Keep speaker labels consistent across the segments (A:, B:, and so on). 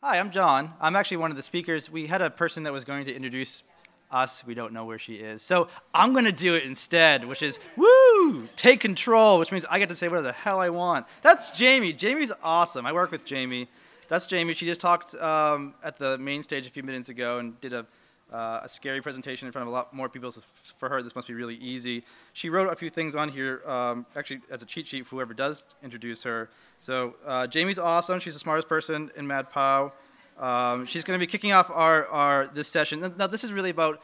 A: Hi, I'm John. I'm actually one of the speakers. We had a person that was going to introduce us. We don't know where she is. So I'm going to do it instead, which is, woo, take control, which means I get to say whatever the hell I want. That's Jamie. Jamie's awesome. I work with Jamie. That's Jamie. She just talked at the main stage a few minutes ago and did a scary presentation in front of a lot more people. So for her, this must be really easy. She wrote a few things on here, actually as a cheat sheet for whoever does introduce her. So Jamie's awesome. She's the smartest person in MadPow. She's going to be kicking off this session. Now, this is really about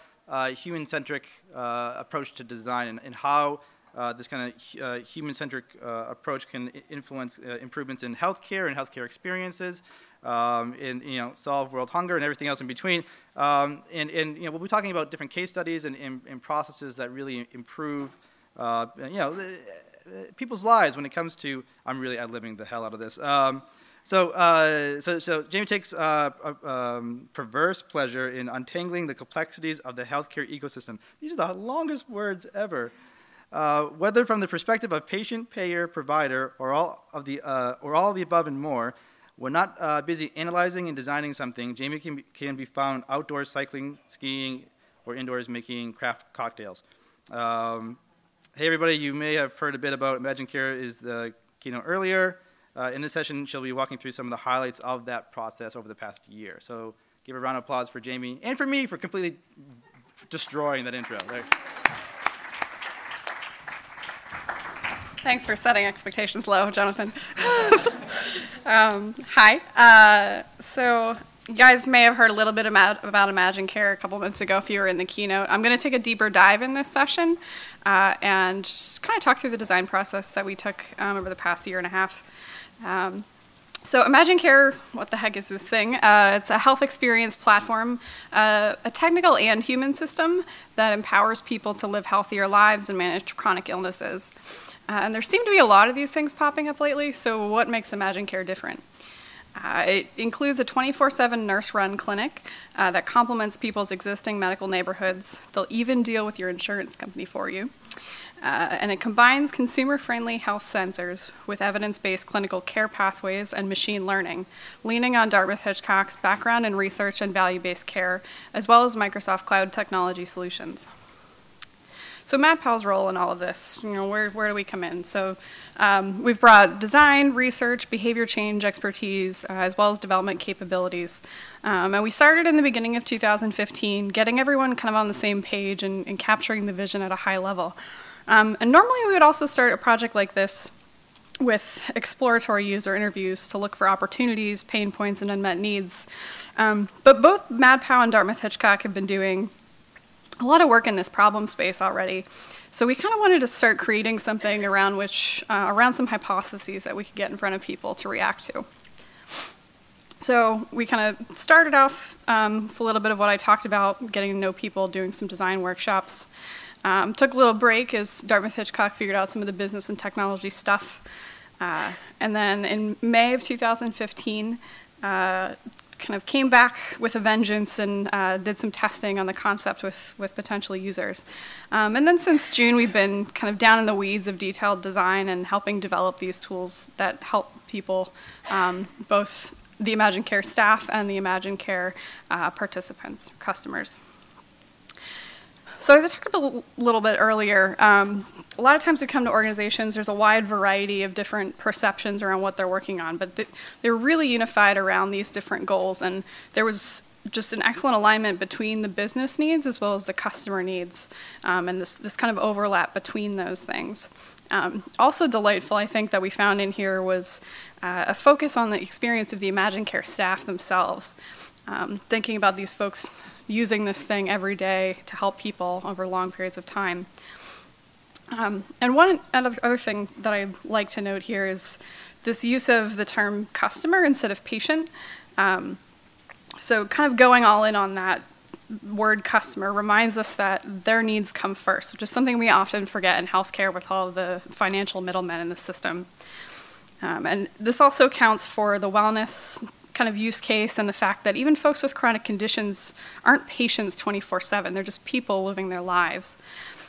A: human-centric approach to design and how this kind of human-centric approach can influence improvements in healthcare and healthcare experiences, and solve world hunger and everything else in between. We'll be talking about different case studies and processes that really improve people's lives when it comes to, I'm really ad-libbing the hell out of this. So Jamie takes perverse pleasure in untangling the complexities of the healthcare ecosystem. These are the longest words ever. Whether from the perspective of patient, payer, provider, or all of the above and more, when not busy analyzing and designing something, Jamie can be found outdoors cycling, skiing, or indoors making craft cocktails. Hey everybody, you may have heard a bit about Imagine Care is the keynote earlier. In this session, she'll be walking through some of the highlights of that process over the past year. So give a round of applause for Jamie and for me for completely destroying that intro. There.
B: Thanks for setting expectations low, Jonathan. Hi. So you guys may have heard a little bit about Imagine Care a couple minutes ago if you were in the keynote. I'm going to take a deeper dive in this session and just kind of talk through the design process that we took over the past year and a half. So Imagine Care, what the heck is this thing? It's a health experience platform, a technical and human system that empowers people to live healthier lives and manage chronic illnesses. And there seem to be a lot of these things popping up lately, so what makes Imagine Care different? It includes a 24/7 nurse-run clinic that complements people's existing medical neighborhoods. They'll even deal with your insurance company for you. And it combines consumer-friendly health sensors with evidence-based clinical care pathways and machine learning, leaning on Dartmouth-Hitchcock's background in research and value-based care, as well as Microsoft Cloud technology solutions. So MadPow's role in all of this, where do we come in? So we've brought design, research, behavior change expertise, as well as development capabilities. And we started in the beginning of 2015, getting everyone kind of on the same page and capturing the vision at a high level. And normally we would also start a project like this with exploratory user interviews to look for opportunities, pain points, and unmet needs. But both MadPow and Dartmouth-Hitchcock have been doing a lot of work in this problem space already. So we kind of wanted to start creating something around some hypotheses that we could get in front of people to react to. So we kind of started off with a little bit of what I talked about, getting to know people, doing some design workshops. Took a little break as Dartmouth-Hitchcock figured out some of the business and technology stuff. And then in May of 2015, kind of came back with a vengeance and did some testing on the concept with potential users. And then since June, we've been kind of down in the weeds of detailed design and helping develop these tools that help people, both the Imagine Care staff and the Imagine Care participants, customers. So as I talked about a little bit earlier, a lot of times we come to organizations, there's a wide variety of different perceptions around what they're working on, but they're really unified around these different goals, and there was just an excellent alignment between the business needs as well as the customer needs, and this kind of overlap between those things. Also delightful, I think, that we found in here was a focus on the experience of the Imagine Care staff themselves, thinking about these folks using this thing every day to help people over long periods of time. And one other thing that I'd like to note here is this use of the term customer instead of patient. So kind of going all in on that word customer reminds us that their needs come first, which is something we often forget in healthcare with all of the financial middlemen in the system. And this also accounts for the wellness kind of use case and the fact that even folks with chronic conditions aren't patients 24/7, they're just people living their lives.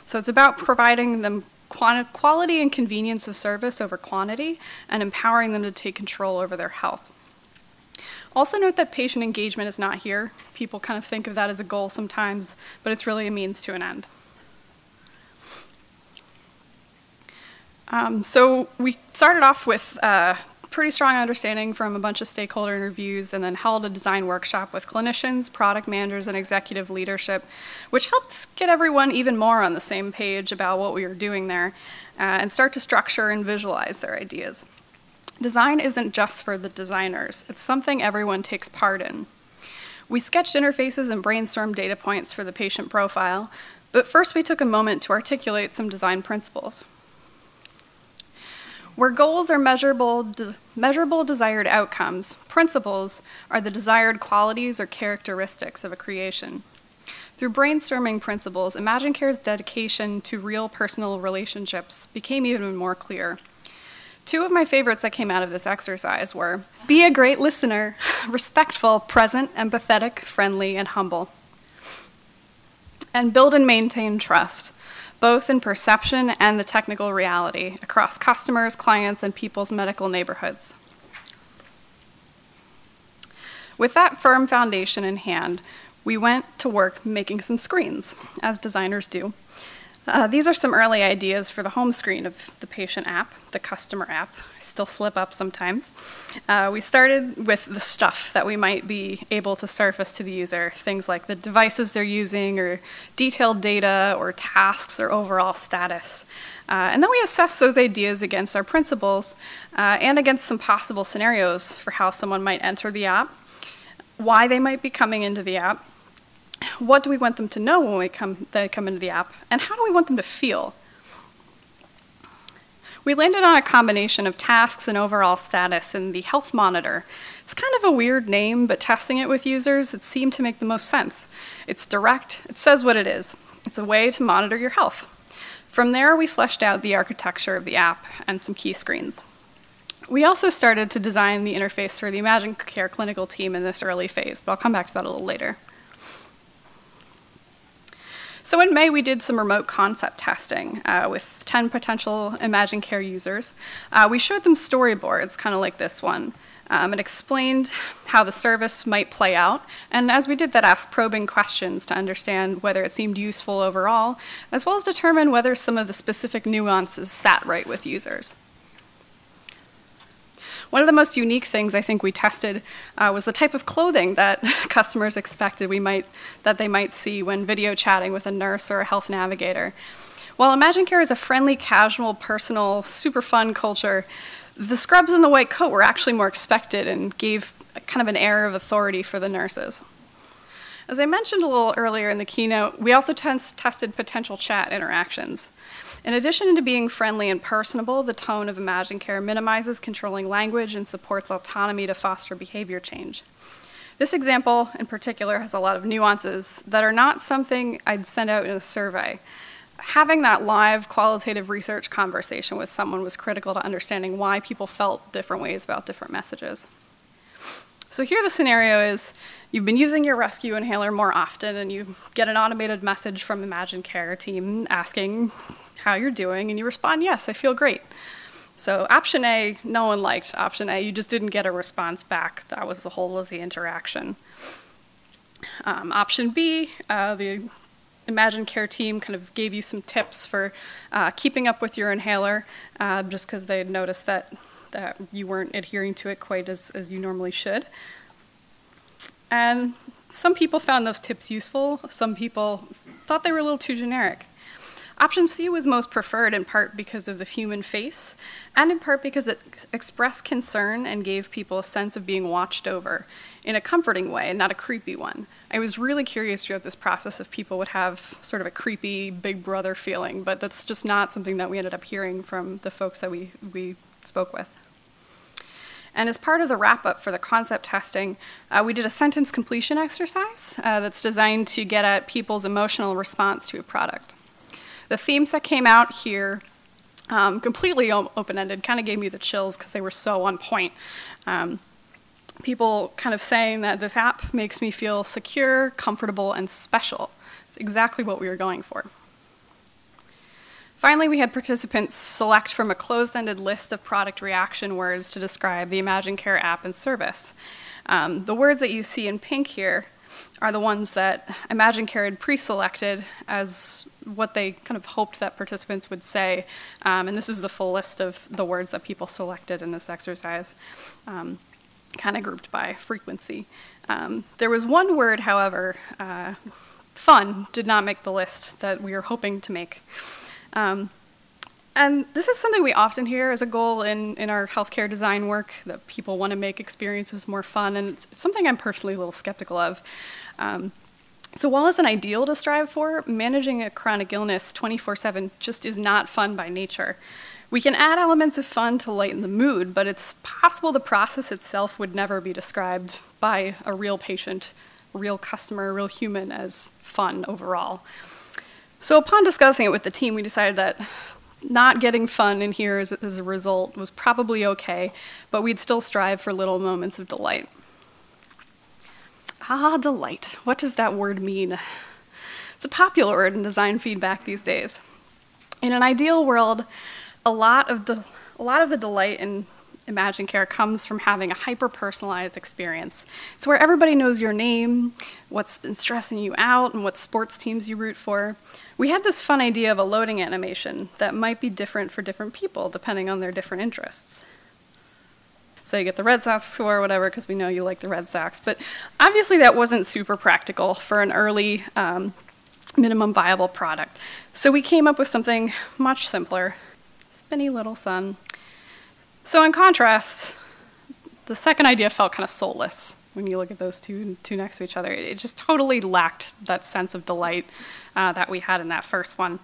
B: So it's about providing them quality and convenience of service over quantity and empowering them to take control over their health. Also note that patient engagement is not here. People kind of think of that as a goal sometimes, but it's really a means to an end. So we started off with pretty strong understanding from a bunch of stakeholder interviews, and then held a design workshop with clinicians, product managers, and executive leadership, which helped get everyone even more on the same page about what we were doing there, and start to structure and visualize their ideas. Design isn't just for the designers, it's something everyone takes part in. We sketched interfaces and brainstormed data points for the patient profile, but first we took a moment to articulate some design principles. Where goals are measurable desired outcomes, principles are the desired qualities or characteristics of a creation. Through brainstorming principles, ImagineCare's dedication to real personal relationships became even more clear. Two of my favorites that came out of this exercise were, be a great listener, respectful, present, empathetic, friendly, and humble. And build and maintain trust, both in perception and the technical reality, across customers, clients, and people's medical neighborhoods. With that firm foundation in hand, we went to work making some screens, as designers do. These are some early ideas for the home screen of the patient app, the customer app. I still slip up sometimes. We started with the stuff that we might be able to surface to the user, things like the devices they're using, or detailed data, or tasks, or overall status. And then we assessed those ideas against our principles, and against some possible scenarios for how someone might enter the app, why they might be coming into the app, what do we want them to know when they come into the app, and how do we want them to feel? We landed on a combination of tasks and overall status in the health monitor. It's kind of a weird name, but testing it with users, it seemed to make the most sense. It's direct, it says what it is. It's a way to monitor your health. From there, we fleshed out the architecture of the app and some key screens. We also started to design the interface for the ImagineCare clinical team in this early phase, but I'll come back to that a little later. So in May, we did some remote concept testing with 10 potential ImagineCare users. We showed them storyboards, kind of like this one, and explained how the service might play out. And as we did that, asked probing questions to understand whether it seemed useful overall, as well as determine whether some of the specific nuances sat right with users. One of the most unique things I think we tested was the type of clothing that customers expected that they might see when video chatting with a nurse or a health navigator. While ImagineCare is a friendly, casual, personal, super fun culture, the scrubs and the white coat were actually more expected and gave kind of an air of authority for the nurses. As I mentioned a little earlier in the keynote, we also tested potential chat interactions. In addition to being friendly and personable, the tone of ImagineCare minimizes controlling language and supports autonomy to foster behavior change. This example, in particular, has a lot of nuances that are not something I'd send out in a survey. Having that live qualitative research conversation with someone was critical to understanding why people felt different ways about different messages. So here the scenario is, you've been using your rescue inhaler more often, and you get an automated message from the ImagineCare team asking how you're doing, and you respond, yes, I feel great. So option A, no one liked option A. You just didn't get a response back. That was the whole of the interaction. Option B, the ImagineCare team kind of gave you some tips for keeping up with your inhaler, just because they had noticed that you weren't adhering to it quite as you normally should. And some people found those tips useful. Some people thought they were a little too generic. Option C was most preferred in part because of the human face, and in part because it expressed concern and gave people a sense of being watched over in a comforting way and not a creepy one. I was really curious throughout this process if people would have sort of a creepy big brother feeling, but that's just not something that we ended up hearing from the folks that we spoke with. And as part of the wrap-up for the concept testing, we did a sentence completion exercise that's designed to get at people's emotional response to a product. The themes that came out here, completely open-ended, kind of gave me the chills because they were so on point. People kind of saying that this app makes me feel secure, comfortable, and special. It's exactly what we were going for. Finally, we had participants select from a closed-ended list of product reaction words to describe the ImagineCare app and service. The words that you see in pink here are the ones that ImagineCare had pre-selected as what they kind of hoped that participants would say. And this is the full list of the words that people selected in this exercise, kind of grouped by frequency. There was one word, however, fun did not make the list that we were hoping to make. And this is something we often hear as a goal in our healthcare design work, that people want to make experiences more fun, and it's something I'm personally a little skeptical of. So while it's an ideal to strive for, managing a chronic illness 24/7 just is not fun by nature. We can add elements of fun to lighten the mood, but it's possible the process itself would never be described by a real patient, a real customer, a real human as fun overall. So upon discussing it with the team, we decided that not getting fun in here as a result was probably okay, but we'd still strive for little moments of delight. Ah, delight. What does that word mean? It's a popular word in design feedback these days. In an ideal world, a lot of the delight in ImagineCare comes from having a hyper-personalized experience. It's where everybody knows your name, what's been stressing you out, and what sports teams you root for. We had this fun idea of a loading animation that might be different for different people, depending on their different interests. So you get the Red Sox score or whatever, because we know you like the Red Sox. But obviously that wasn't super practical for an early minimum viable product. So we came up with something much simpler. Spinny little sun. So in contrast, the second idea felt kind of soulless when you look at those two next to each other. It just totally lacked that sense of delight that we had in that first one.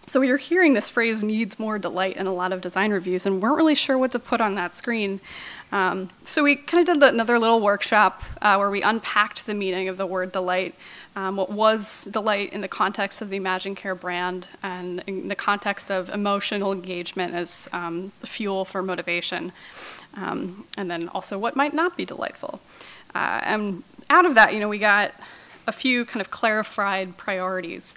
B: So we were hearing this phrase, needs more delight, in a lot of design reviews and weren't really sure what to put on that screen. So we kind of did another little workshop where we unpacked the meaning of the word delight, what was delight in the context of the ImagineCare brand and in the context of emotional engagement as the fuel for motivation, and then also what might not be delightful. And out of that, we got a few kind of clarified priorities.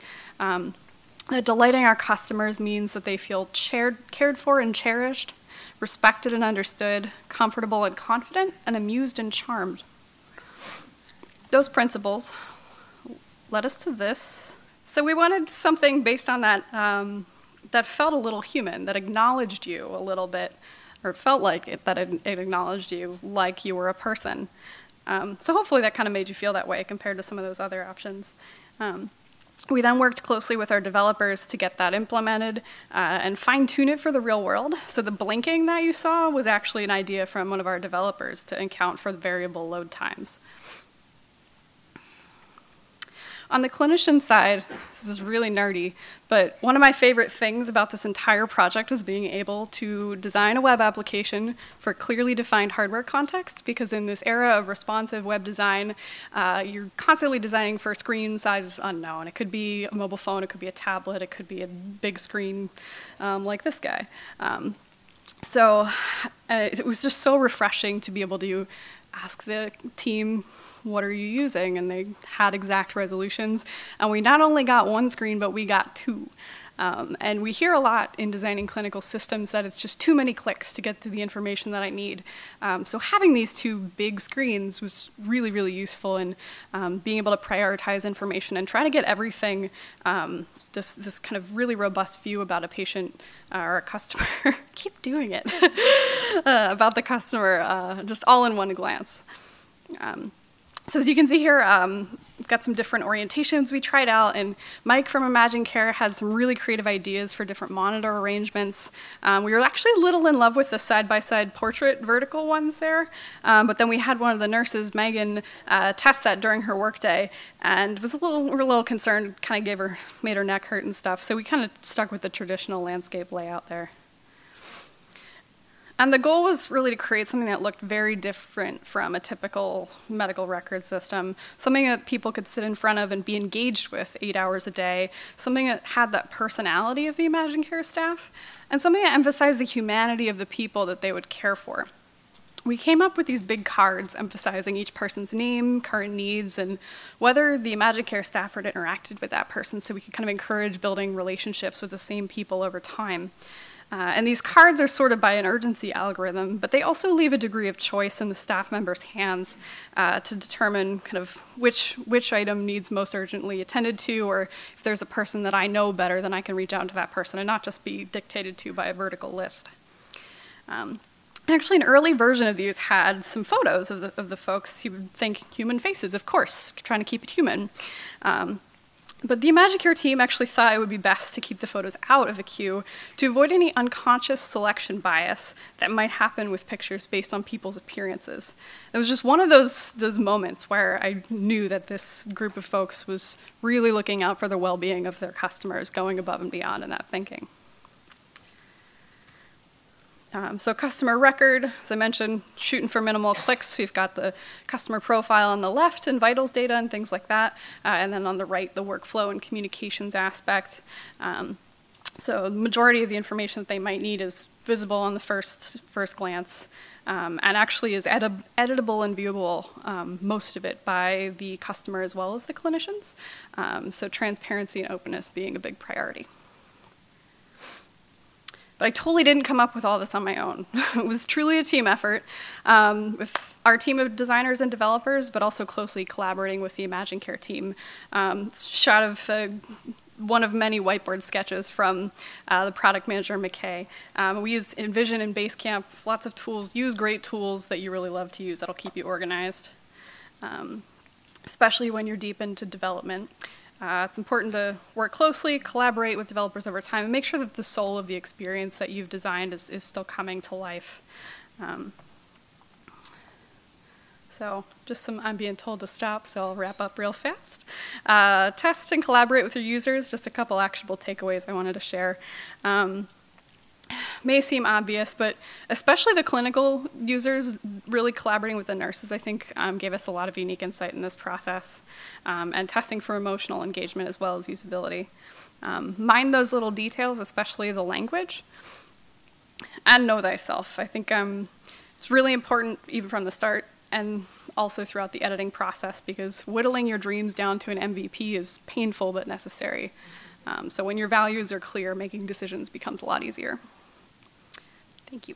B: That delighting our customers means that they feel cared for and cherished, respected and understood, comfortable and confident, and amused and charmed. Those principles led us to this. So we wanted something based on that that felt a little human, that acknowledged you a little bit, or felt like it, that it acknowledged you like you were a person. So hopefully that kind of made you feel that way compared to some of those other options. We then worked closely with our developers to get that implemented and fine-tune it for the real world. So the blinking that you saw was actually an idea from one of our developers to account for the variable load times. On the clinician side, this is really nerdy, but one of my favorite things about this entire project was being able to design a web application for clearly defined hardware context, because in this era of responsive web design, you're constantly designing for screen sizes unknown. It could be a mobile phone, it could be a tablet, it could be a big screen like this guy. So it was just so refreshing to be able to ask the team, what are you using? And they had exact resolutions. And we not only got one screen, but we got two. And we hear a lot in designing clinical systems that it's just too many clicks to get to the information that I need. So having these two big screens was really, really useful in being able to prioritize information and try to get everything, this kind of really robust view about a patient or a customer, keep doing it, about the customer, just all in one glance. So as you can see here, we've got some different orientations we tried out, and Mike from ImagineCare had some really creative ideas for different monitor arrangements. We were actually a little in love with the side-by-side portrait vertical ones there, but then we had one of the nurses, Megan, test that during her workday, and was a little concerned, kind of made her neck hurt and stuff, so we kind of stuck with the traditional landscape layout there. And the goal was really to create something that looked very different from a typical medical record system, something that people could sit in front of and be engaged with 8 hours a day, something that had that personality of the ImagineCare staff, and something that emphasized the humanity of the people that they would care for. We came up with these big cards emphasizing each person's name, current needs, and whether the ImagineCare staff had interacted with that person, so we could kind of encourage building relationships with the same people over time. And these cards are sorted by an urgency algorithm, but they also leave a degree of choice in the staff member's hands to determine kind of which item needs most urgently attended to, or if there's a person that I know better, then I can reach out to that person and not just be dictated to by a vertical list. Actually, an early version of these had some photos of the folks. You would think human faces, of course, trying to keep it human. But the ImagineCare team actually thought it would be best to keep the photos out of the queue to avoid any unconscious selection bias that might happen with pictures based on people's appearances. It was just one of those moments where I knew that this group of folks was really looking out for the well-being of their customers, going above and beyond in that thinking. So customer record, as I mentioned, shooting for minimal clicks. We've got the customer profile on the left and vitals data and things like that. And then on the right, the workflow and communications aspect. So the majority of the information that they might need is visible on the first glance, and actually is editable and viewable, most of it, by the customer as well as the clinicians. So transparency and openness being a big priority. But I totally didn't come up with all this on my own. It was truly a team effort with our team of designers and developers, but also closely collaborating with the ImagineCare team. It's a shot of one of many whiteboard sketches from the product manager, McKay. We use Envision and Basecamp, lots of tools. Use great tools that you really love to use that'll keep you organized, especially when you're deep into development. It's important to work closely, collaborate with developers over time, and make sure that the soul of the experience that you've designed is still coming to life. So I'm being told to stop, so I'll wrap up real fast. Test and collaborate with your users, just a couple actionable takeaways I wanted to share. May seem obvious, but especially the clinical users really collaborating with the nurses, I think, gave us a lot of unique insight in this process, and testing for emotional engagement as well as usability. Mind those little details, especially the language, and know thyself. I think it's really important even from the start and also throughout the editing process, because whittling your dreams down to an MVP is painful but necessary. So when your values are clear, making decisions becomes a lot easier. Thank you.